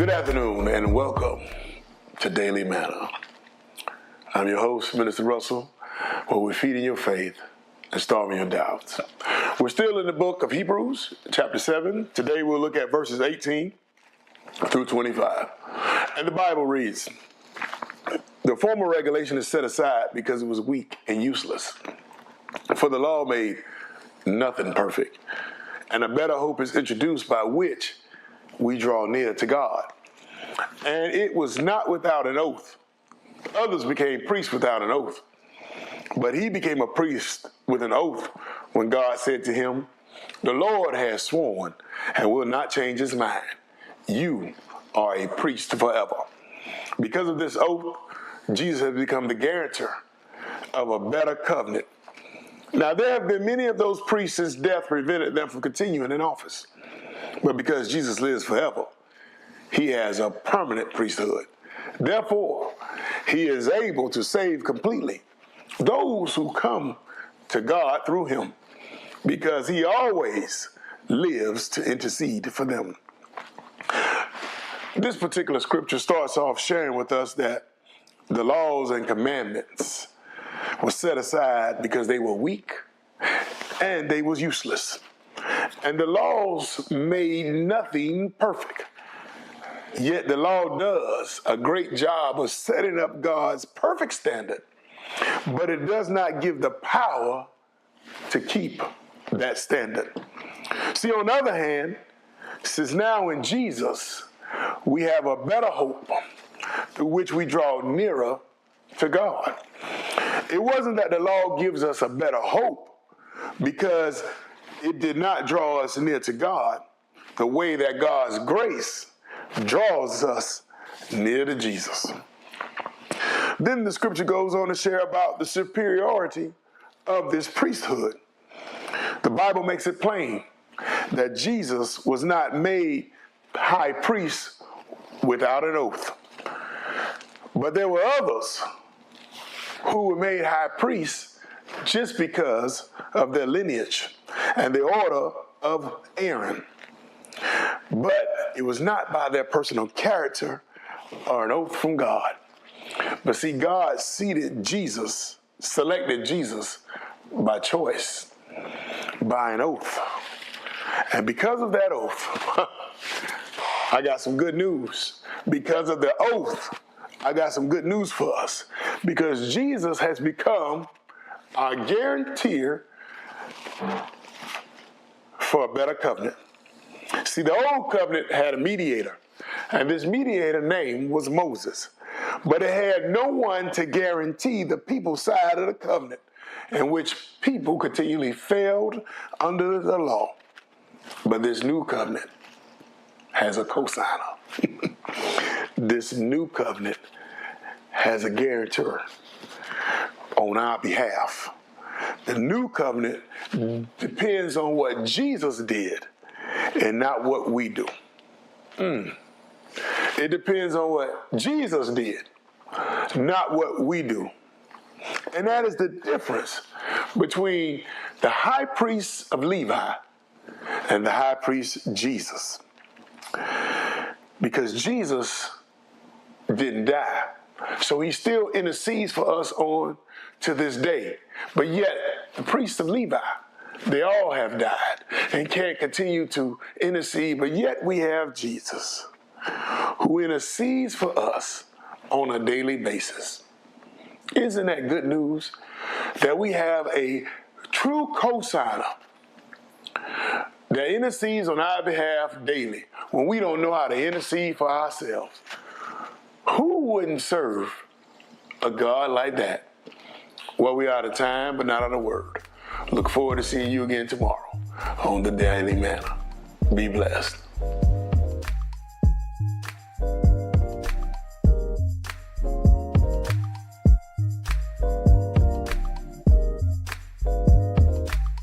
Good afternoon and welcome to Daily Manna. I'm your host, Minister Russell, where we're feeding your faith and starving your doubts. We're still in the book of Hebrews, chapter 7. Today we'll look at verses 18 through 25. And the Bible reads, "The former regulation is set aside because it was weak and useless. For the law made nothing perfect. And a better hope is introduced by which we draw near to God. And it was not without an oath. Others became priests without an oath. But he became a priest with an oath when God said to him, 'The Lord has sworn and will not change his mind. You are a priest forever.' Because of this oath, Jesus has become the guarantor of a better covenant. Now there have been many of those priests since death prevented them from continuing in office. But because Jesus lives forever, he has a permanent priesthood. Therefore, he is able to save completely those who come to God through him, because he always lives to intercede for them." This particular scripture starts off sharing with us that the laws and commandments were set aside because they were weak and they was useless. And the laws made nothing perfect. Yet the law does a great job of setting up God's perfect standard, but it does not give the power to keep that standard. See, on the other hand, since now in Jesus, we have a better hope through which we draw nearer to God. It wasn't that the law gives us a better hope because it did not draw us near to God the way that God's grace draws us near to Jesus. Then the scripture goes on to share about the superiority of this priesthood. The Bible makes it plain that Jesus was not made high priest without an oath. But there were others who were made high priests just because of their lineage and the order of Aaron. But it was not by their personal character or an oath from God. But see, God selected Jesus by choice, by an oath. And because of that oath, I got some good news. Because of the oath, I got some good news for us. Because Jesus has become our guarantor for a better covenant. See, the old covenant had a mediator, and this mediator name was Moses. But it had no one to guarantee the people's side of the covenant, in which people continually failed under the law. But this new covenant has a cosigner. This new covenant has a guarantor on our behalf. The new covenant depends on what Jesus did and not what we do. It depends on what Jesus did, not what we do. And that is the difference between the high priest of Levi and the high priest Jesus. Because Jesus didn't die, so he still intercedes for us on to this day. But yet, the priests of Levi, they all have died and can't continue to intercede, but yet we have Jesus, who intercedes for us on a daily basis. Isn't that good news? That we have a true cosigner that intercedes on our behalf daily when we don't know how to intercede for ourselves. Who wouldn't serve a God like that? Well, we're out of time, but not out of word. Look forward to seeing you again tomorrow on the Daily Manna. Be blessed.